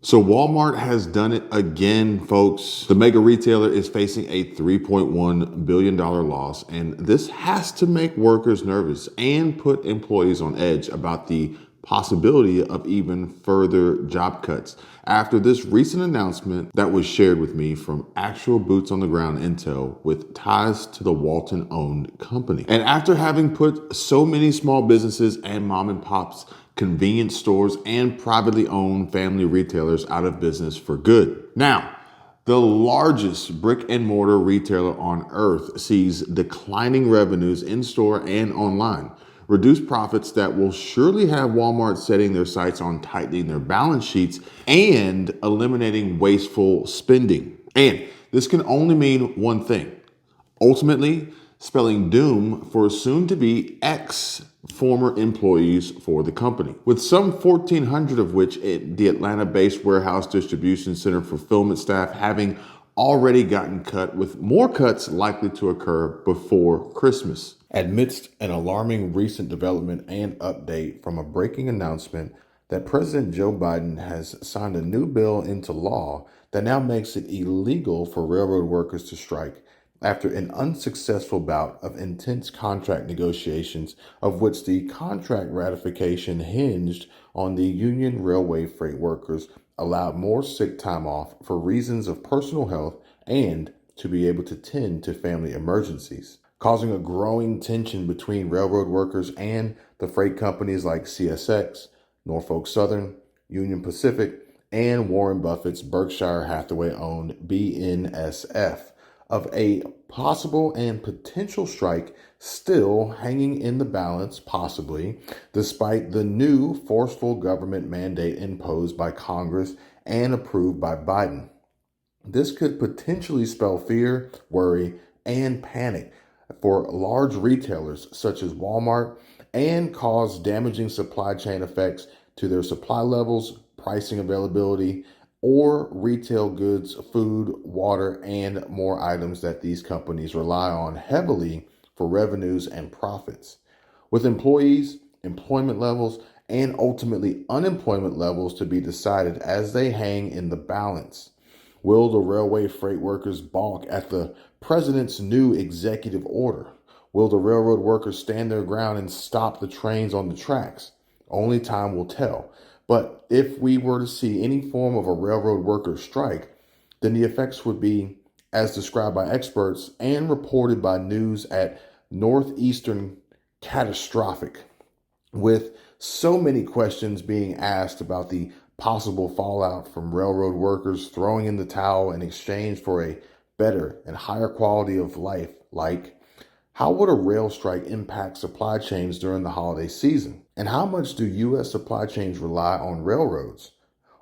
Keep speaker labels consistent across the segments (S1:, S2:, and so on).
S1: So Walmart has done it again, folks. The mega retailer is facing a $3.1 billion loss, and this has to make workers nervous and put employees on edge about the possibility of even further job cuts. After this recent announcement that was shared with me from actual boots on the ground intel with ties to the Walton owned company. And after having put so many small businesses and mom and pops, convenience stores, and privately owned family retailers out of business for good. Now, the largest brick and mortar retailer on earth sees declining revenues in store and online, reduced profits that will surely have Walmart setting their sights on tightening their balance sheets and eliminating wasteful spending. And this can only mean one thing. Ultimately, spelling doom for soon-to-be ex-former employees for the company, with some 1,400 of which at the Atlanta-based warehouse distribution center fulfillment staff having already gotten cut, with more cuts likely to occur before Christmas. Amidst an alarming recent development and update from a breaking announcement that President Joe Biden has signed a new bill into law that now makes it illegal for railroad workers to strike after an unsuccessful bout of intense contract negotiations, of which the contract ratification hinged on the union railway freight workers allowed more sick time off for reasons of personal health and to be able to tend to family emergencies, causing a growing tension between railroad workers and the freight companies like CSX, Norfolk Southern, Union Pacific, and Warren Buffett's Berkshire Hathaway-owned BNSF, of a possible and potential strike still hanging in the balance, possibly, despite the new forceful government mandate imposed by Congress and approved by Biden. This could potentially spell fear, worry, and panic for large retailers such as Walmart and cause damaging supply chain effects to their supply levels, pricing availability, or retail goods, food, water, and more items that these companies rely on heavily for revenues and profits. With employees, employment levels, and ultimately unemployment levels to be decided as they hang in the balance. Will the railway freight workers balk at the president's new executive order? Will the railroad workers stand their ground and stop the trains on the tracks? Only time will tell. But if we were to see any form of a railroad worker strike, then the effects would be, as described by experts and reported by news at Northeastern, catastrophic, with so many questions being asked about the possible fallout from railroad workers throwing in the towel in exchange for a better and higher quality of life, like how would a rail strike impact supply chains during the holiday season? And how much do U.S. supply chains rely on railroads?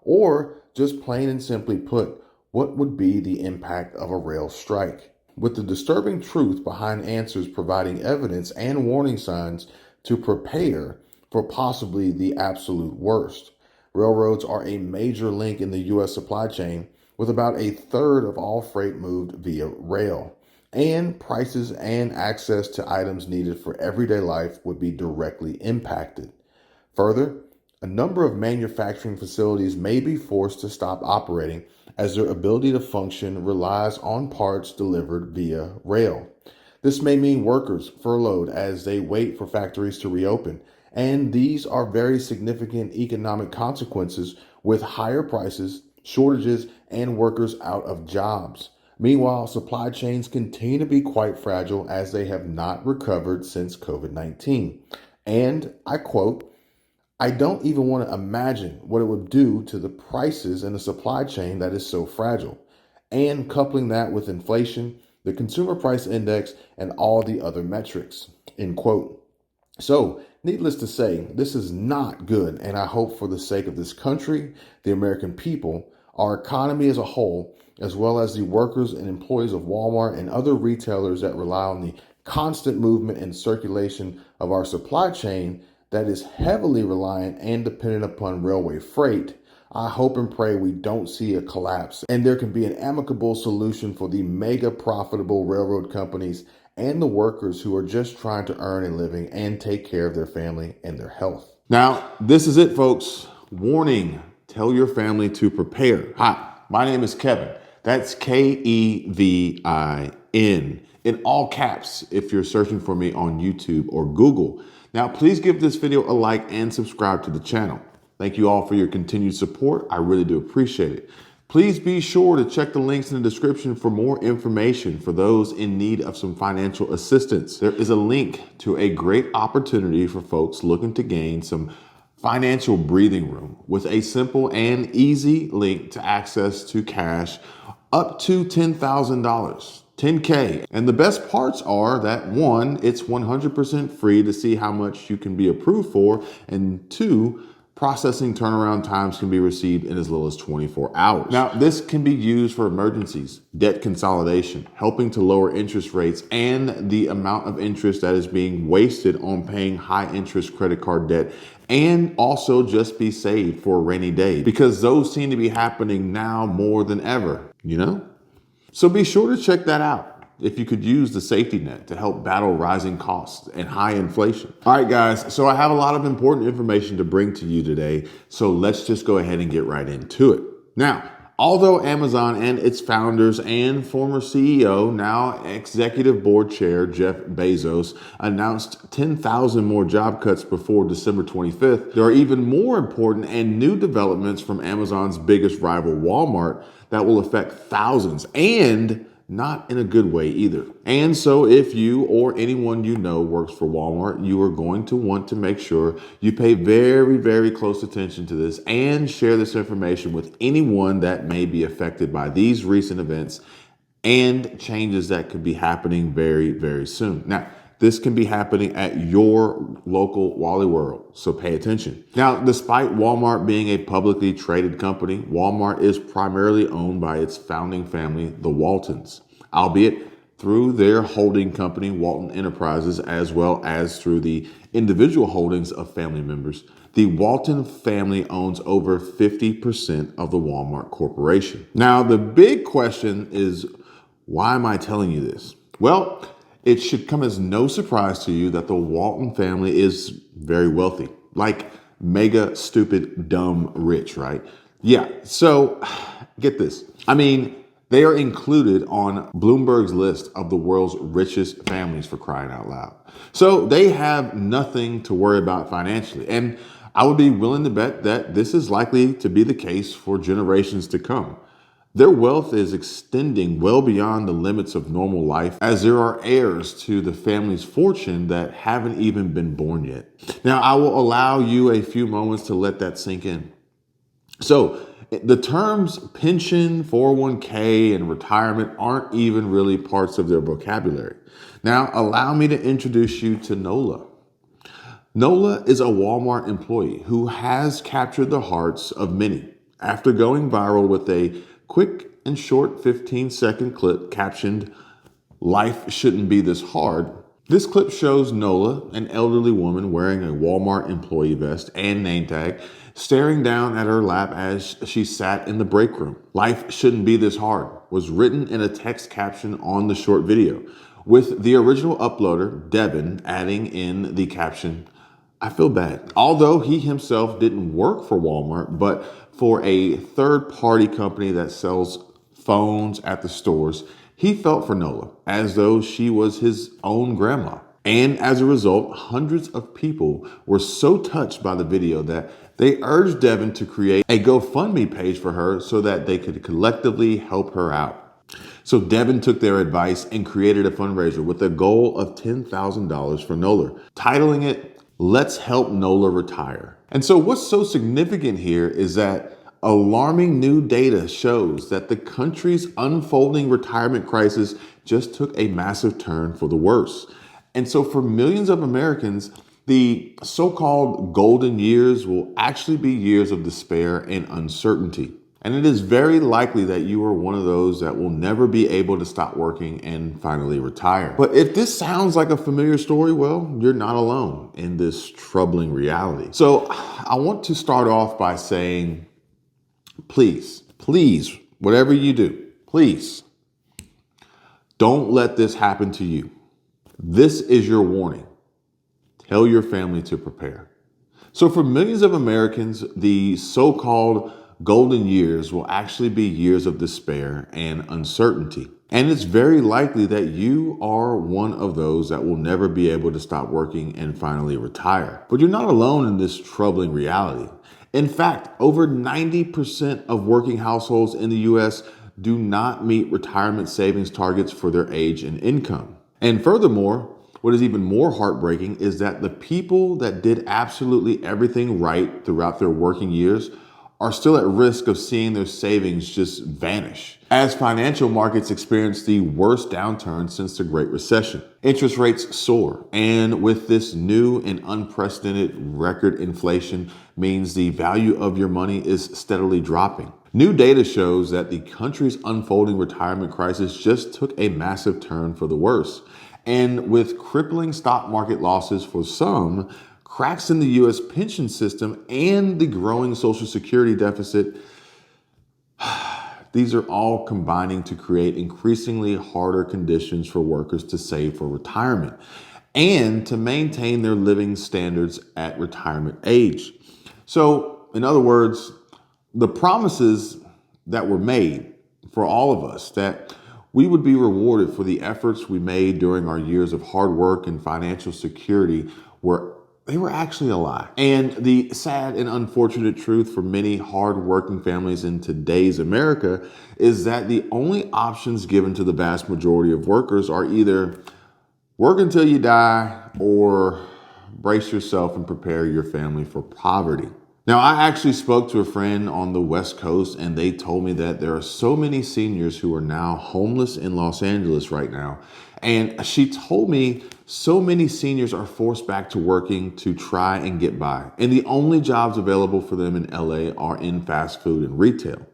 S1: Or, just plain and simply put, what would be the impact of a rail strike? With the disturbing truth behind answers providing evidence and warning signs to prepare for possibly the absolute worst. Railroads are a major link in the U.S. supply chain, with about a third of all freight moved via rail. And prices and access to items needed for everyday life would be directly impacted. Further, a number of manufacturing facilities may be forced to stop operating as their ability to function relies on parts delivered via rail. This may mean workers furloughed as they wait for factories to reopen, and these are very significant economic consequences with higher prices, shortages, and workers out of jobs. Meanwhile, supply chains continue to be quite fragile as they have not recovered since COVID-19. And I quote, I don't even want to imagine what it would do to the prices in a supply chain that is so fragile. And coupling that with inflation, the consumer price index, and all the other metrics, end quote. So, needless to say, this is not good, and I hope for the sake of this country, the American people, our economy as a whole, as well as the workers and employees of Walmart and other retailers that rely on the constant movement and circulation of our supply chain that is heavily reliant and dependent upon railway freight, I hope and pray we don't see a collapse and there can be an amicable solution for the mega profitable railroad companies and the workers who are just trying to earn a living and take care of their family and their health. Now, this is it, folks. Warning. Tell your family to prepare. Hi, my name is Kevin. That's Kevin in all caps if you're searching for me on YouTube or Google. Now, please give this video a like and subscribe to the channel. Thank you all for your continued support. I really do appreciate it. Please be sure to check the links in the description for more information for those in need of some financial assistance. There is a link to a great opportunity for folks looking to gain some financial breathing room with a simple and easy link to access to cash up to $10,000. 10K. And the best parts are that one, it's 100% free to see how much you can be approved for, and two, processing turnaround times can be received in as little as 24 hours. Now, this can be used for emergencies, debt consolidation, helping to lower interest rates and the amount of interest that is being wasted on paying high interest credit card debt, and also just be saved for a rainy day, because those seem to be happening now more than ever, you know? So be sure to check that out if you could use the safety net to help battle rising costs and high inflation. All right, guys, so I have a lot of important information to bring to you today, so let's just go ahead and get right into it. Now, although Amazon and its founders and former CEO, now executive board chair, Jeff Bezos, announced 10,000 more job cuts before December 25th, there are even more important and new developments from Amazon's biggest rival, Walmart, that will affect thousands, and not in a good way either. And so if you or anyone you know works for Walmart, you are going to want to make sure you pay very, very close attention to this and share this information with anyone that may be affected by these recent events and changes that could be happening very, very soon. Now, this can be happening at your local Wally World, so pay attention. Now, despite Walmart being a publicly traded company, Walmart is primarily owned by its founding family, the Waltons, albeit through their holding company, Walton Enterprises, as well as through the individual holdings of family members. The Walton family owns over 50% of the Walmart Corporation. Now, the big question is, why am I telling you this? Well, it should come as no surprise to you that the Walton family is very wealthy, like mega stupid, dumb rich, right? Yeah, so get this. I mean, they are included on Bloomberg's list of the world's richest families, for crying out loud. So they have nothing to worry about financially. And I would be willing to bet that this is likely to be the case for generations to come. Their wealth is extending well beyond the limits of normal life, as there are heirs to the family's fortune that haven't even been born yet. Now, I will allow you a few moments to let that sink in. So, the terms pension, 401k, and retirement aren't even really parts of their vocabulary. Now, allow me to introduce you to Nola. Nola is a Walmart employee who has captured the hearts of many after going viral with a quick and short 15-second clip captioned, "Life shouldn't be this hard." This clip shows Nola, an elderly woman wearing a Walmart employee vest and name tag, staring down at her lap as she sat in the break room. "Life shouldn't be this hard" was written in a text caption on the short video, with the original uploader, Devin, adding in the caption, "I feel bad." Although he himself didn't work for Walmart, but for a third-party company that sells phones at the stores, he felt for Nola as though she was his own grandma. And as a result, hundreds of people were so touched by the video that they urged Devin to create a GoFundMe page for her so that they could collectively help her out. So Devin took their advice and created a fundraiser with a goal of $10,000 for Nola, titling it, "Let's Help Nola Retire." And so what's so significant here is that alarming new data shows that the country's unfolding retirement crisis just took a massive turn for the worse. And so for millions of Americans, the so-called golden years will actually be years of despair and uncertainty. And it is very likely that you are one of those that will never be able to stop working and finally retire. But if this sounds like a familiar story, well, you're not alone in this troubling reality. So I want to start off by saying, please, whatever you do, please don't let this happen to you. This is your warning. Tell your family to prepare. So for millions of Americans, the so-called golden years will actually be years of despair and uncertainty. And it's very likely that you are one of those that will never be able to stop working and finally retire. But you're not alone in this troubling reality. In fact, over 90% of working households in the US do not meet retirement savings targets for their age and income. And furthermore, what is even more heartbreaking is that the people that did absolutely everything right throughout their working years are still at risk of seeing their savings just vanish as financial markets experience the worst downturn since the Great Recession. Interest rates soar, and with this new and unprecedented record inflation means the value of your money is steadily dropping. New data shows that the country's unfolding retirement crisis just took a massive turn for the worse. And with crippling stock market losses for some, cracks in the US pension system, and the growing Social Security deficit, these are all combining to create increasingly harder conditions for workers to save for retirement and to maintain their living standards at retirement age. So, in other words, the promises that were made for all of us that we would be rewarded for the efforts we made during our years of hard work and financial security they were actually a lie. And the sad and unfortunate truth for many hard-working families in today's America is that the only options given to the vast majority of workers are either work until you die or brace yourself and prepare your family for poverty. Now, I actually spoke to a friend on the West Coast, and they told me that there are so many seniors who are now homeless in Los Angeles right now. And she told me so many seniors are forced back to working to try and get by. And the only jobs available for them in LA are in fast food and retail.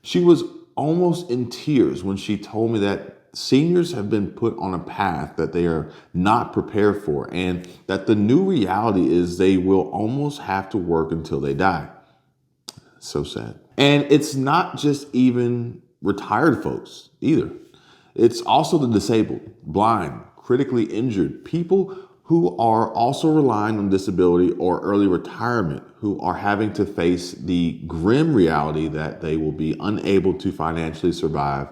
S1: She was almost in tears when she told me that seniors have been put on a path that they are not prepared for, and that the new reality is they will almost have to work until they die. So sad. And it's not just even retired folks either. It's also the disabled, blind, critically injured, people who are also relying on disability or early retirement, who are having to face the grim reality that they will be unable to financially survive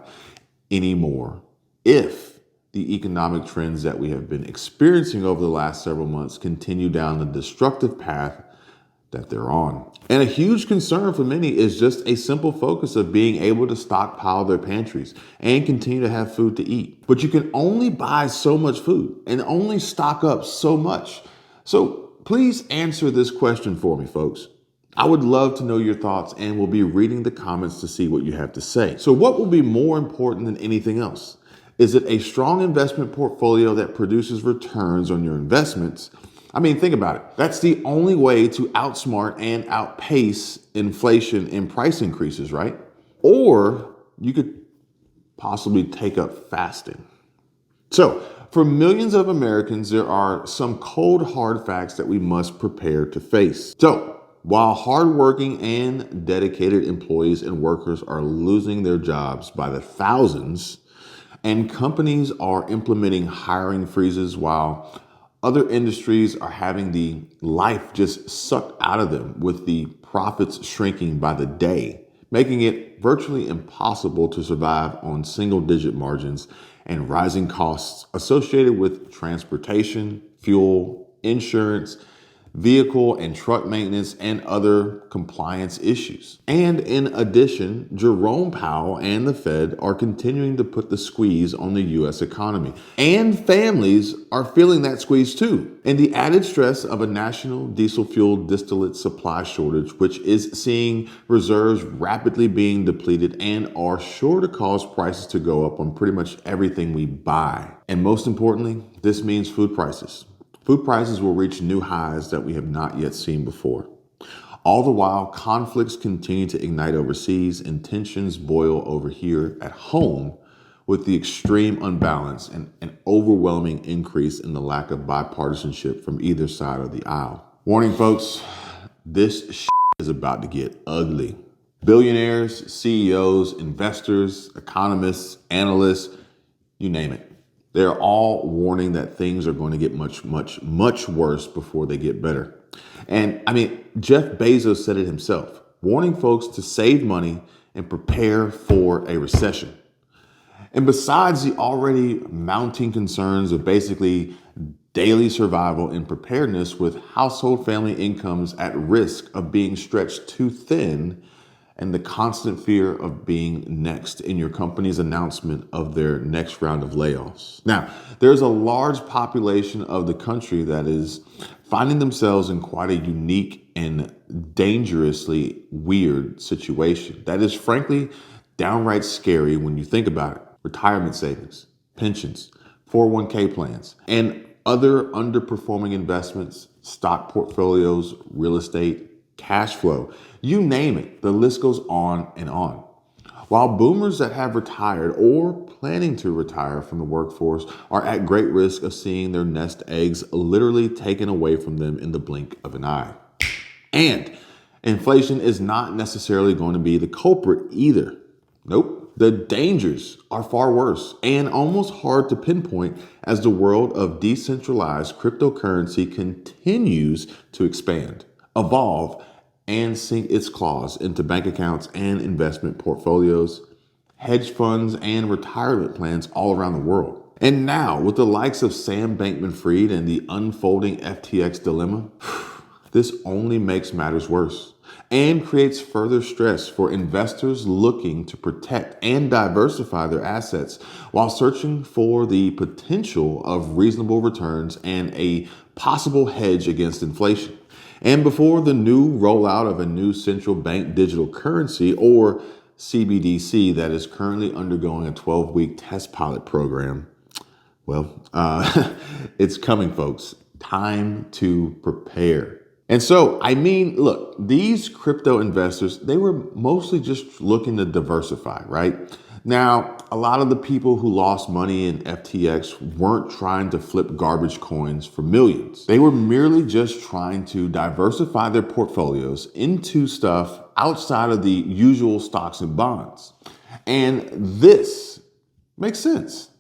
S1: anymore if the economic trends that we have been experiencing over the last several months continue down the destructive path that they're on. And a huge concern for many is just a simple focus of being able to stockpile their pantries and continue to have food to eat. But you can only buy so much food and only stock up so much. So please answer this question for me, folks. I would love to know your thoughts, and we'll be reading the comments to see what you have to say. So what will be more important than anything else? Is it a strong investment portfolio that produces returns on your investments? I mean, think about it. That's the only way to outsmart and outpace inflation and price increases, right? Or you could possibly take up fasting. So for millions of Americans, there are some cold, hard facts that we must prepare to face. So while hardworking and dedicated employees and workers are losing their jobs by the thousands, and companies are implementing hiring freezes while other industries are having the life just sucked out of them with the profits shrinking by the day, making it virtually impossible to survive on single-digit margins and rising costs associated with transportation, fuel, insurance, vehicle and truck maintenance, and other compliance issues. And in addition, Jerome Powell and the Fed are continuing to put the squeeze on the US economy. And families are feeling that squeeze too. And the added stress of a national diesel fuel distillate supply shortage, which is seeing reserves rapidly being depleted and are sure to cause prices to go up on pretty much everything we buy. And most importantly, this means food prices. Food prices will reach new highs that we have not yet seen before. All the while, conflicts continue to ignite overseas and tensions boil over here at home, with the extreme unbalance and an overwhelming increase in the lack of bipartisanship from either side of the aisle. Warning, folks, this is about to get ugly. Billionaires, CEOs, investors, economists, analysts, you name it. They're all warning that things are going to get much, much, much worse before they get better. And I mean, Jeff Bezos said it himself. warning folks to save money and prepare for a recession. And besides the already mounting concerns of basically daily survival and preparedness with household family incomes at risk of being stretched too thin, and the constant fear of being next in your company's announcement of their next round of layoffs. Now, there's a large population of the country that is finding themselves in quite a unique and dangerously weird situation that is frankly downright scary when you think about it. Retirement savings, pensions, 401k plans, and other underperforming investments, stock portfolios, real estate, cash flow, you name it, the list goes on and on. While boomers that have retired or planning to retire from the workforce are at great risk of seeing their nest eggs literally taken away from them in the blink of an eye. And inflation is not necessarily going to be the culprit either. Nope. The dangers are far worse and almost hard to pinpoint as the world of decentralized cryptocurrency continues to expand, evolve, and sink its claws into bank accounts and investment portfolios, hedge funds, and retirement plans all around the world. And now, with the likes of Sam Bankman-Fried and the unfolding FTX dilemma, this only makes matters worse and creates further stress for investors looking to protect and diversify their assets while searching for the potential of reasonable returns and a possible hedge against inflation. And before the new rollout of a new central bank digital currency, or CBDC, that is currently undergoing a 12-week test pilot program, it's coming, folks. Time to prepare. And so, look, these crypto investors, they were mostly just looking to diversify, right? Now, a lot of the people who lost money in FTX weren't trying to flip garbage coins for millions. They were merely just trying to diversify their portfolios into stuff outside of the usual stocks and bonds. And this makes sense.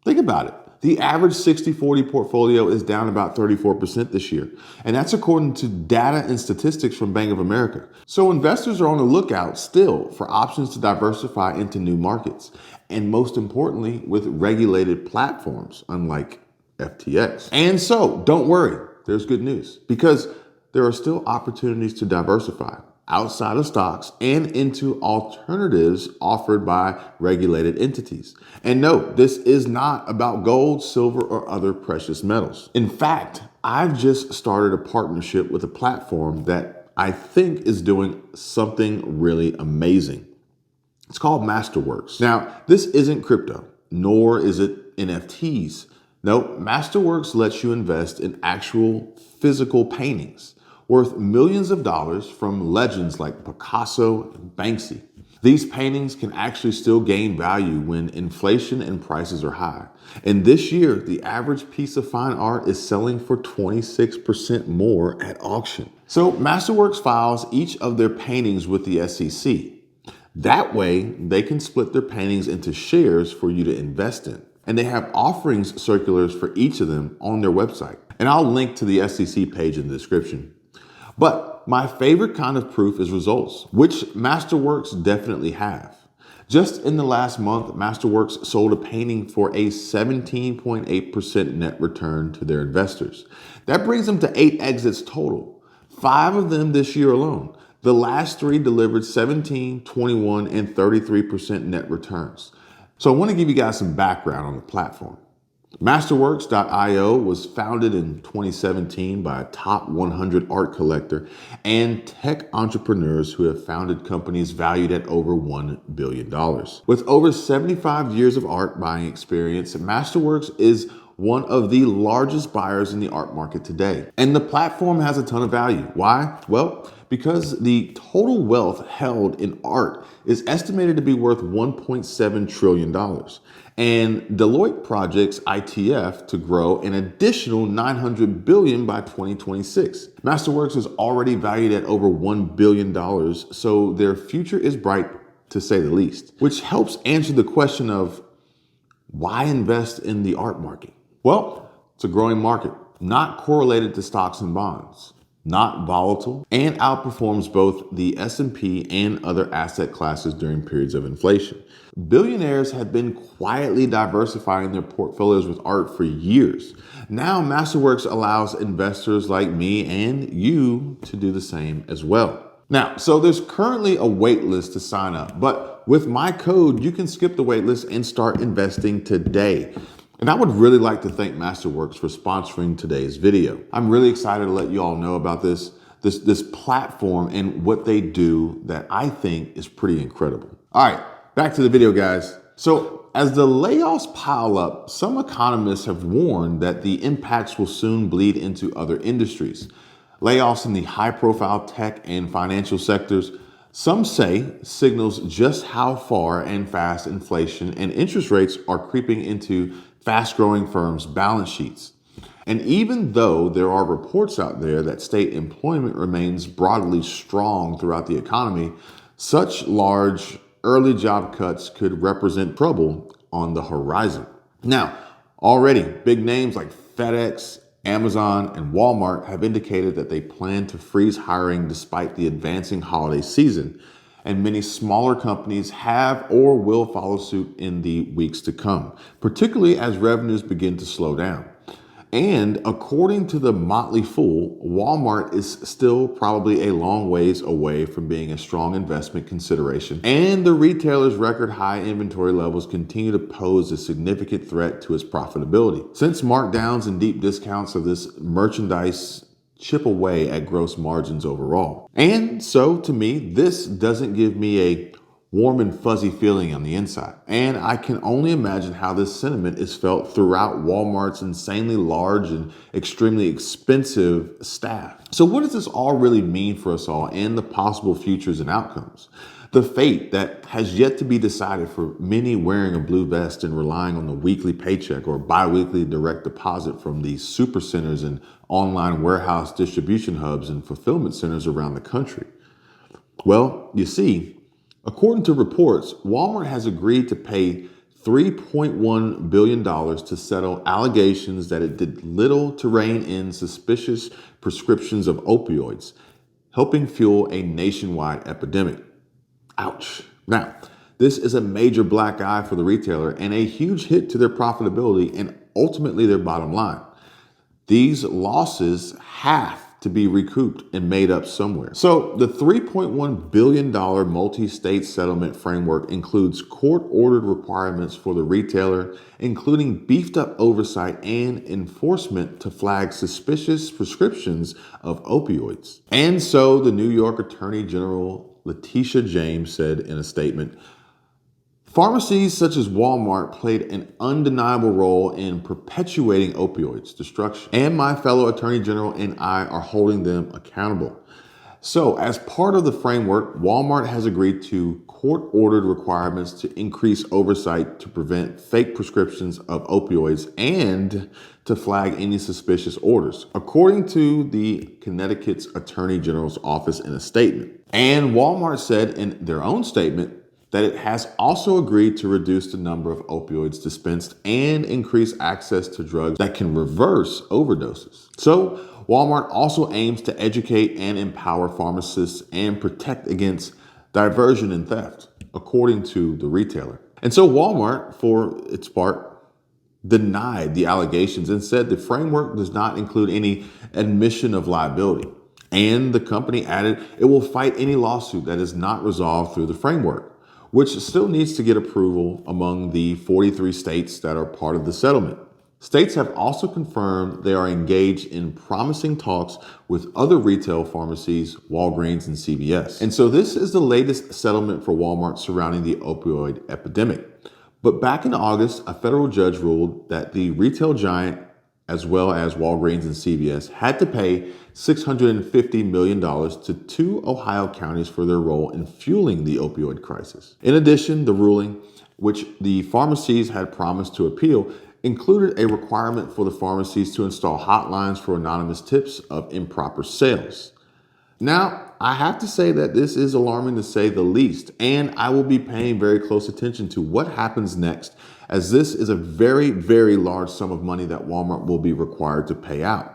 S1: Think about it. The average 60-40 portfolio is down about 34% this year. And that's according to data and statistics from Bank of America. So investors are on the lookout still for options to diversify into new markets. And most importantly, with regulated platforms, unlike FTX. And so don't worry, there's good news, because there are still opportunities to diversify outside of stocks and into alternatives offered by regulated entities. And no, this is not about gold, silver, or other precious metals. In fact, I've just started a partnership with a platform that I think is doing something really amazing. It's called Masterworks. Now, this isn't crypto, nor is it NFTs. No, Masterworks lets you invest in actual physical paintings worth millions of dollars from legends like Picasso and Banksy. These paintings can actually still gain value when inflation and prices are high. And this year, the average piece of fine art is selling for 26% more at auction. So Masterworks files each of their paintings with the SEC. That way, they can split their paintings into shares for you to invest in. And they have offerings circulars for each of them on their website. And I'll link to the SEC page in the description. But my favorite kind of proof is results, which Masterworks definitely have. Just in the last month, Masterworks sold a painting for a 17.8% net return to their investors. That brings them to 8 exits total, 5 of them this year alone. The last 3 delivered 17, 21, and 33% net returns. So I want to give you guys some background on the platform. Masterworks.io was founded in 2017 by a top 100 art collector and tech entrepreneurs who have founded companies valued at over $1 billion. With over 75 years of art buying experience, Masterworks is one of the largest buyers in the art market today. And the platform has a ton of value. Why? Well, because the total wealth held in art is estimated to be worth $1.7 trillion. And Deloitte projects ITF to grow an additional $900 billion by 2026. Masterworks is already valued at over $1 billion, so their future is bright, to say the least. Which helps answer the question of, why invest in the art market? Well, it's a growing market, not correlated to stocks and bonds. not volatile, and outperforms both the S&P and other asset classes during periods of inflation. Billionaires have been quietly diversifying their portfolios with art for years. Now, Masterworks allows investors like me and you to do the same as well. Now, so there's currently a wait list to sign up, but with my code, you can skip the wait list and start investing today. And I would really like to thank Masterworks for sponsoring today's video. I'm really excited to let you all know about this platform and what they do that I think is pretty incredible. All right, back to the video, guys. So as the layoffs pile up, some economists have warned that the impacts will soon bleed into other industries. Layoffs in the high-profile tech and financial sectors, some say, signals just how far and fast inflation and interest rates are creeping into fast-growing firms' balance sheets. And even though there are reports out there that state employment remains broadly strong throughout the economy, such large early job cuts could represent trouble on the horizon. Now, already big names like FedEx, Amazon, and Walmart have indicated that they plan to freeze hiring despite the advancing holiday season, and many smaller companies have or will follow suit in the weeks to come, particularly as revenues begin to slow down. And according to the Motley Fool, Walmart is still probably a long ways away from being a strong investment consideration, and the retailer's record high inventory levels continue to pose a significant threat to its profitability, since markdowns and deep discounts of this merchandise chip away at gross margins overall. And so to me, this doesn't give me a warm and fuzzy feeling on the inside. And I can only imagine how this sentiment is felt throughout Walmart's insanely large and extremely expensive staff. So what does this all really mean for us all and the possible futures and outcomes? The fate that has yet to be decided for many wearing a blue vest and relying on the weekly paycheck or bi-weekly direct deposit from the super centers and online warehouse distribution hubs and fulfillment centers around the country. Well, you see, according to reports, Walmart has agreed to pay $3.1 billion to settle allegations that it did little to rein in suspicious prescriptions of opioids, helping fuel a nationwide epidemic. Ouch. Now, this is a major black eye for the retailer and a huge hit to their profitability and ultimately their bottom line. These losses have to be recouped and made up somewhere. So the $3.1 billion multi-state settlement framework includes court-ordered requirements for the retailer, including beefed up oversight and enforcement to flag suspicious prescriptions of opioids. And so the New York Attorney General Letitia James said in a statement, "Pharmacies such as Walmart played an undeniable role in perpetuating opioids destruction, and my fellow Attorney General and I are holding them accountable." So, as part of the framework, Walmart has agreed to court-ordered requirements to increase oversight to prevent fake prescriptions of opioids and to flag any suspicious orders, according to the Connecticut's Attorney General's office in a statement. And Walmart said in their own statement that it has also agreed to reduce the number of opioids dispensed and increase access to drugs that can reverse overdoses. So Walmart also aims to educate and empower pharmacists and protect against diversion and theft, according to the retailer. And so Walmart, for its part, denied the allegations and said the framework does not include any admission of liability. And the company added it will fight any lawsuit that is not resolved through the framework, which still needs to get approval among the 43 states that are part of the settlement. States have also confirmed they are engaged in promising talks with other retail pharmacies, Walgreens and CVS. And so this is the latest settlement for Walmart surrounding the opioid epidemic. But back in August, a federal judge ruled that the retail giant, as well as Walgreens and CVS, had to pay $650 million to 2 Ohio counties for their role in fueling the opioid crisis. In addition, the ruling, which the pharmacies had promised to appeal, included a requirement for the pharmacies to install hotlines for anonymous tips of improper sales. Now, I have to say that this is alarming to say the least, and I will be paying very close attention to what happens next, as this is a very, very large sum of money that Walmart will be required to pay out.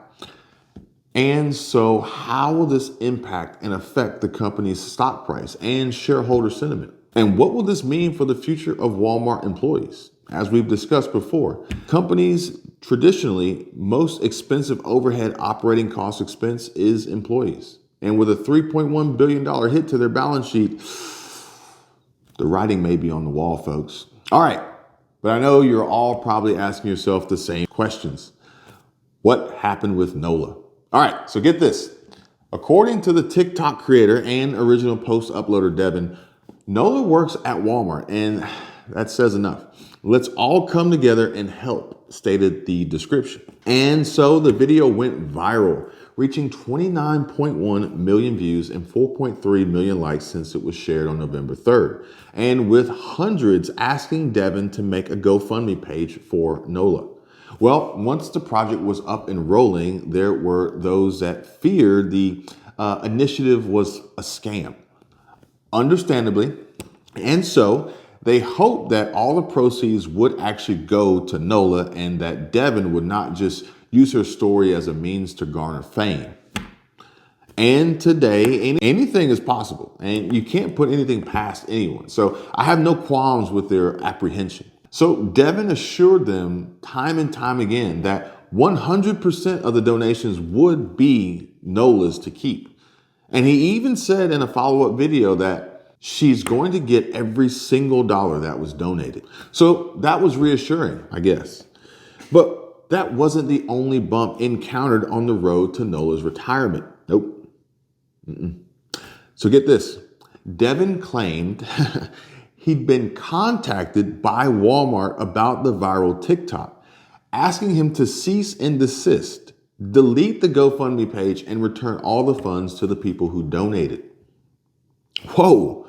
S1: And so how will this impact and affect the company's stock price and shareholder sentiment? And what will this mean for the future of Walmart employees? As we've discussed before, companies traditionally most expensive overhead operating cost expense is employees. And with a $3.1 billion hit to their balance sheet, the writing may be on the wall, folks. All right, but I know you're all probably asking yourself the same questions. What happened with NOLA? All right, so get this. According to the TikTok creator and original post uploader Devin, NOLA works at Walmart, and that says enough. Let's all come together and help, stated the description. And so the video went viral, reaching 29.1 million views and 4.3 million likes since it was shared on November 3rd, and with hundreds asking Devin to make a GoFundMe page for NOLA. Well, once the project was up and rolling, there were those that feared the initiative was a scam, understandably. And so they hoped that all the proceeds would actually go to NOLA and that Devin would not just use her story as a means to garner fame. And today, anything is possible, and you can't put anything past anyone. So I have no qualms with their apprehension. So Devin assured them time and time again that 100% of the donations would be NOLA's to keep. And he even said in a follow-up video that she's going to get every single dollar that was donated. So that was reassuring, I guess. But that wasn't the only bump encountered on the road to NOLA's retirement. Nope. So get this. Devin claimed he'd been contacted by Walmart about the viral TikTok, asking him to cease and desist, delete the GoFundMe page, and return all the funds to the people who donated. Whoa,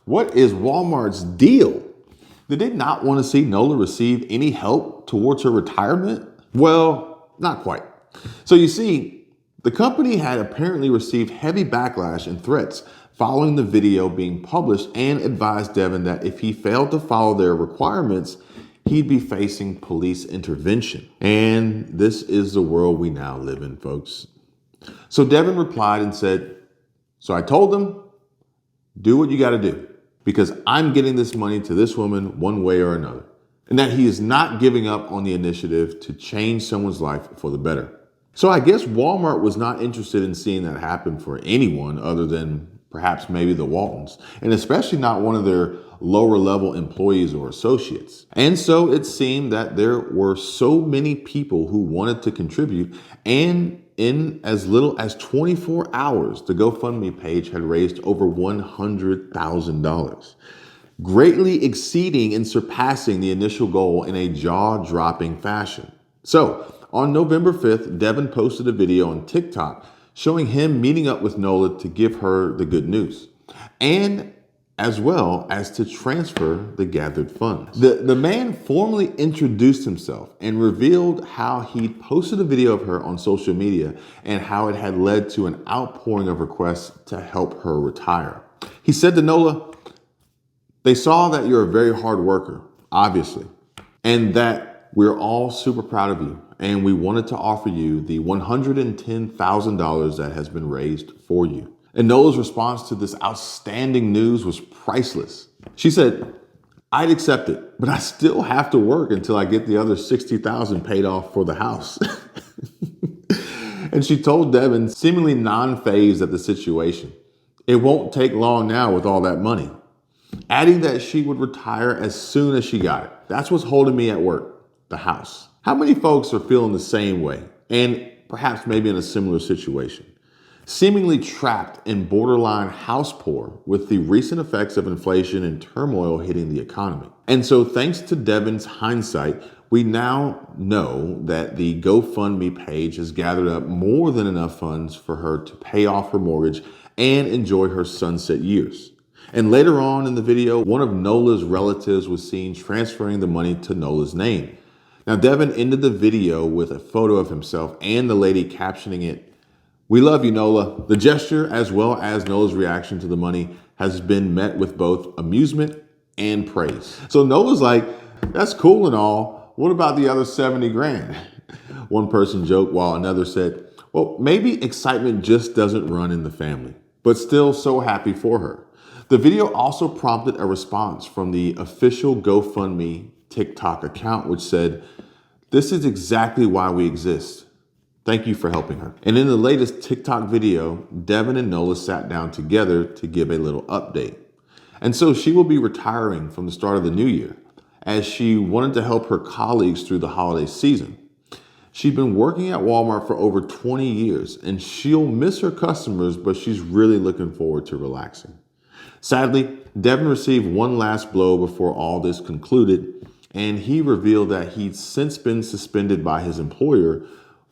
S1: what is Walmart's deal? Did they not want to see NOLA receive any help towards her retirement? Well, not quite. So you see, the company had apparently received heavy backlash and threats following the video being published, and advised Devin that if he failed to follow their requirements, he'd be facing police intervention. And this is the world we now live in, folks. So Devin replied and said, so I told them, do what you got to do, because I'm getting this money to this woman one way or another. And that he is not giving up on the initiative to change someone's life for the better. So I guess Walmart was not interested in seeing that happen for anyone other than perhaps maybe the Waltons, and especially not one of their lower level employees or associates. And so it seemed that there were so many people who wanted to contribute, and in as little as 24 hours, the GoFundMe page had raised over $100,000, greatly exceeding and surpassing the initial goal in a jaw-dropping fashion. So on November 5th, Devin posted a video on TikTok showing him meeting up with NOLA to give her the good news, and as well as to transfer the gathered funds. The man formally introduced himself and revealed how he'd posted a video of her on social media and how it had led to an outpouring of requests to help her retire. He said to NOLA, they saw that you're a very hard worker, obviously, and that we're all super proud of you. And we wanted to offer you the $110,000 that has been raised for you. And NOLA's response to this outstanding news was priceless. She said, I'd accept it, but I still have to work until I get the other $60,000 paid off for the house. And she told Devin, seemingly non-fazed at the situation, it won't take long now with all that money, adding that she would retire as soon as she got it. That's what's holding me at work, the house. How many folks are feeling the same way, and perhaps maybe in a similar situation, seemingly trapped in borderline house poor with the recent effects of inflation and turmoil hitting the economy? And so thanks to Devin's hindsight, we now know that the GoFundMe page has gathered up more than enough funds for her to pay off her mortgage and enjoy her sunset years. And later on in the video, one of NOLA's relatives was seen transferring the money to NOLA's name. Now, Devin ended the video with a photo of himself and the lady captioning it, "We love you, NOLA." The gesture, as well as NOLA's reaction to the money, has been met with both amusement and praise. So NOLA's like, that's cool and all. What about the other 70 grand? One person joked while another said, Well, maybe excitement just doesn't run in the family, but still so happy for her. The video also prompted a response from the official GoFundMe TikTok account, which said, "This is exactly why we exist. Thank you for helping her." And in the latest TikTok video, Devin and Nola sat down together to give a little update. And so she will be retiring from the start of the new year, as she wanted to help her colleagues through the holiday season. She's been working at Walmart for over 20 years, and she'll miss her customers, but she's really looking forward to relaxing. Sadly, Devin received one last blow before all this concluded, and he revealed that he'd since been suspended by his employer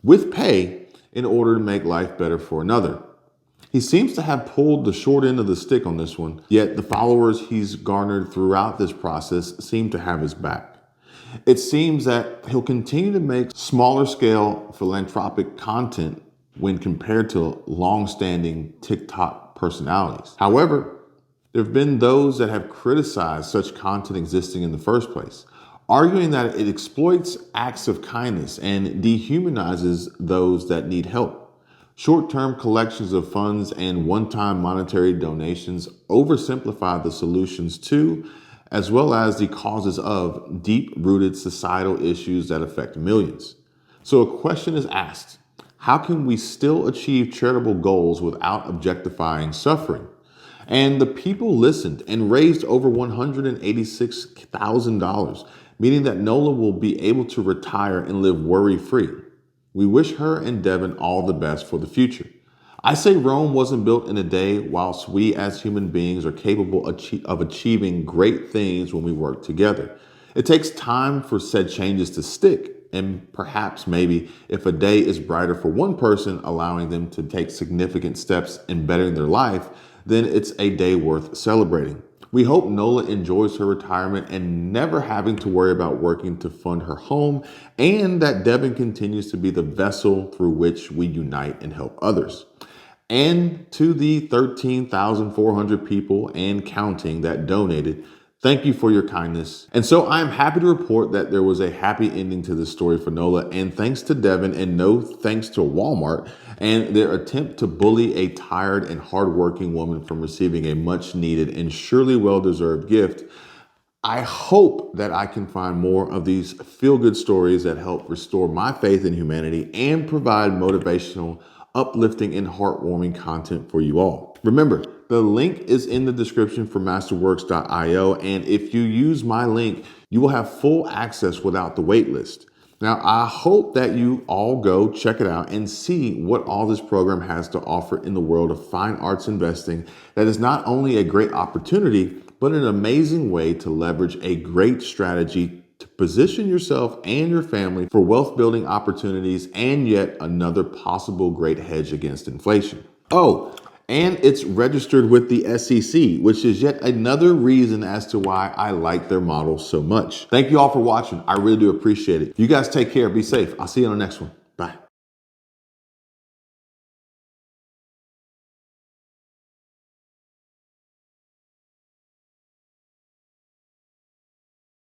S1: with pay in order to make life better for another. He seems to have pulled the short end of the stick on this one, yet the followers he's garnered throughout this process seem to have his back. It seems that he'll continue to make smaller scale philanthropic content when compared to long-standing TikTok personalities. However, there have been those that have criticized such content existing in the first place, arguing that it exploits acts of kindness and dehumanizes those that need help. Short-term collections of funds and one-time monetary donations oversimplify the solutions to, as well as the causes of, deep-rooted societal issues that affect millions. So a question is asked: how can we still achieve charitable goals without objectifying suffering? And the people listened and raised over $186,000, meaning that Nola will be able to retire and live worry-free. We wish her and Devin all the best for the future. I say Rome wasn't built in a day, whilst we as human beings are capable of achieving great things when we work together. It takes time for said changes to stick, and perhaps maybe if a day is brighter for one person, allowing them to take significant steps in bettering their life, then it's a day worth celebrating. We hope Nola enjoys her retirement and never having to worry about working to fund her home, and that Devin continues to be the vessel through which we unite and help others. And to the 13,400 people and counting that donated, thank you for your kindness. And so I'm happy to report that there was a happy ending to this story for Nola, and thanks to Devin, and no thanks to Walmart and their attempt to bully a tired and hardworking woman from receiving a much needed and surely well-deserved gift. I hope that I can find more of these feel-good stories that help restore my faith in humanity and provide motivational, uplifting, and heartwarming content for you all. Remember, the link is in the description for masterworks.io, and if you use my link, you will have full access without the wait list. Now, I hope that you all go check it out and see what all this program has to offer in the world of fine arts investing. That is not only a great opportunity, but an amazing way to leverage a great strategy to position yourself and your family for wealth building opportunities, and yet another possible great hedge against inflation. Oh, and it's registered with the SEC, which is yet another reason as to why I like their model so much. Thank you all for watching. I really do appreciate it. You guys take care. Be safe. I'll see you on the next one. Bye.